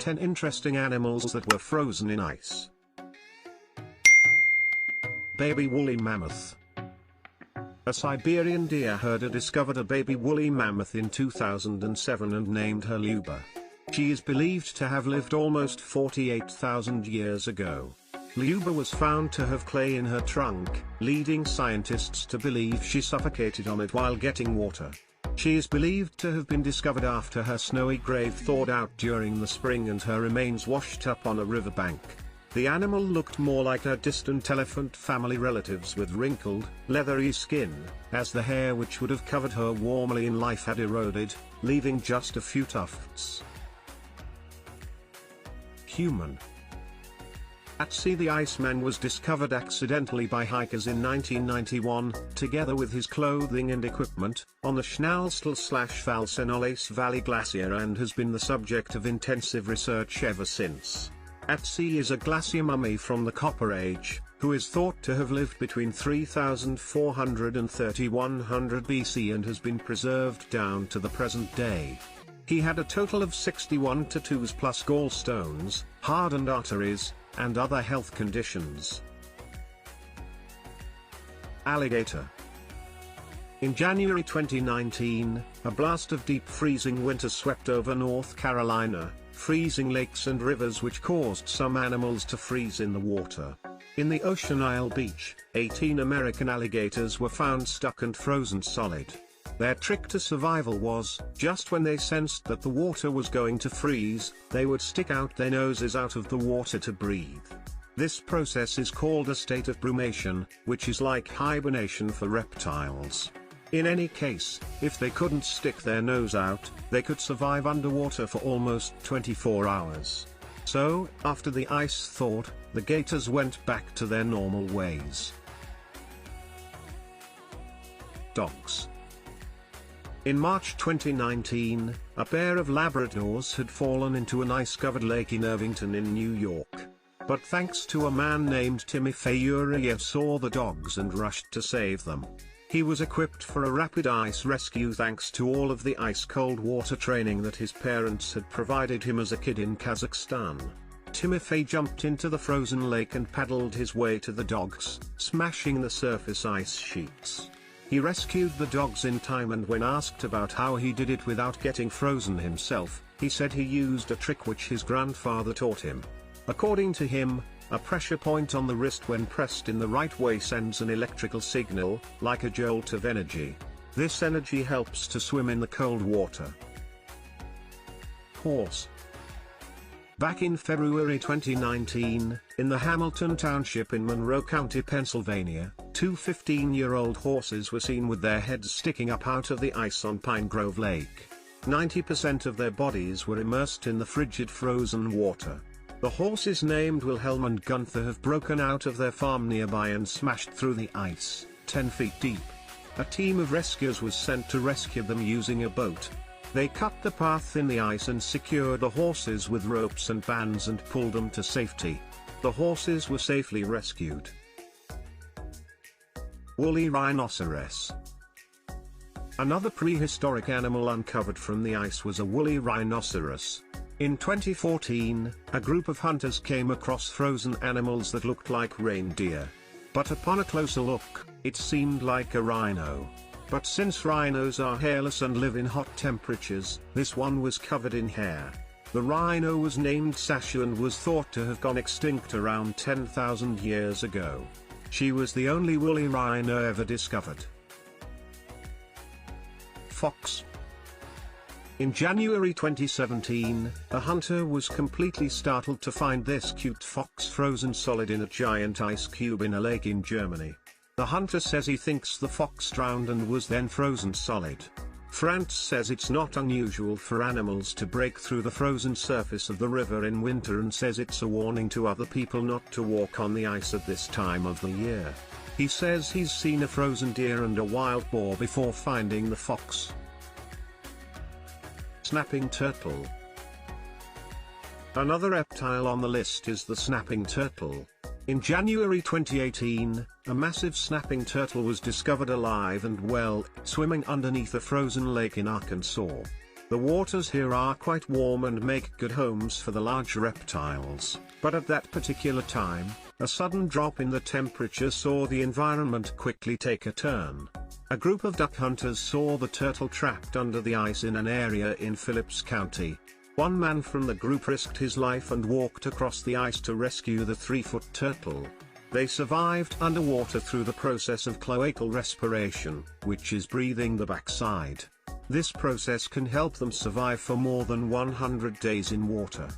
10 interesting animals that were frozen in ice. Baby woolly mammoth. A Siberian deer herder discovered a baby woolly mammoth in 2007 and named her LYUBA. She is believed to have lived almost 48,000 years ago. LYUBA was found to have clay in her trunk, leading scientists to believe she suffocated on it while getting water. She is believed to have been discovered after her snowy grave thawed out during the spring and her remains washed up on a riverbank. The animal looked more like her distant elephant family relatives with wrinkled, leathery skin, as the hair which would have covered her warmly in life had eroded, leaving just a few tufts. Human. At sea, the Iceman was discovered accidentally by hikers in 1991, together with his clothing and equipment, on the Schnalstal/Valsenolace Valley Glacier and has been the subject of intensive research ever since. At sea is a glacier mummy from the Copper Age, who is thought to have lived between 3400 and 3100 BC and has been preserved down to the present day. He had a total of 61 tattoos plus gallstones, hardened arteries, and other health conditions. Alligator. In January 2019, a blast of deep freezing winter swept over North Carolina, freezing lakes and rivers which caused some animals to freeze in the water. In the Ocean Isle beach, 18 American alligators were found stuck and frozen solid. Their trick to survival was, just when they sensed that the water was going to freeze, they would stick out their noses out of the water to breathe. This process is called a state of brumation, which is like hibernation for reptiles. In any case, if they couldn't stick their nose out, they could survive underwater for almost 24 hours. So, after the ice thawed, the gators went back to their normal ways. Dogs. In March 2019, a pair of Labradors had fallen into an ice-covered lake in Irvington in New York. But thanks to a man named Timofey Yuriev saw the dogs and rushed to save them. He was equipped for a rapid ice rescue thanks to all of the ice-cold water training that his parents had provided him as a kid in Kazakhstan. Timofey jumped into the frozen lake and paddled his way to the dogs, smashing the surface ice sheets. He rescued the dogs in time, and when asked about how he did it without getting frozen himself, he said he used a trick which his grandfather taught him. According to him, a pressure point on the wrist when pressed in the right way sends an electrical signal, like a jolt of energy. This energy helps to swim in the cold water. Horse. Back in February 2019, in the Hamilton Township in Monroe County, Pennsylvania, two 15-year-old horses were seen with their heads sticking up out of the ice on Pine Grove Lake. 90% of their bodies were immersed in the frigid frozen water. The horses, named Wilhelm and Gunther, have broken out of their farm nearby and smashed through the ice, 10 feet deep. A team of rescuers was sent to rescue them using a boat. They cut the path in the ice and secured the horses with ropes and bands and pulled them to safety. The horses were safely rescued. Woolly rhinoceros. Another prehistoric animal uncovered from the ice was a woolly rhinoceros. In 2014, a group of hunters came across frozen animals that looked like reindeer. But upon a closer look, it seemed like a rhino. But since rhinos are hairless and live in hot temperatures, this one was covered in hair. The rhino was named Sasha and was thought to have gone extinct around 10,000 years ago. She was the only woolly rhino ever discovered. Fox. In January 2017, a hunter was completely startled to find this cute fox frozen solid in a giant ice cube in a lake in Germany. The hunter says he thinks the fox drowned and was then frozen solid. Frantz says it's not unusual for animals to break through the frozen surface of the river in winter and says it's a warning to other people not to walk on the ice at this time of the year. He says he's seen a frozen deer and a wild boar before finding the fox. Snapping turtle. Another reptile on the list is the snapping turtle. In January 2018, a massive snapping turtle was discovered alive and well, swimming underneath a frozen lake in Arkansas. The waters here are quite warm and make good homes for the large reptiles, but at that particular time, a sudden drop in the temperature saw the environment quickly take a turn. A group of duck hunters saw the turtle trapped under the ice in an area in Phillips County. One man from the group risked his life and walked across the ice to rescue the 3-foot turtle. They survived underwater through the process of cloacal respiration, which is breathing the backside. This process can help them survive for more than 100 days in water.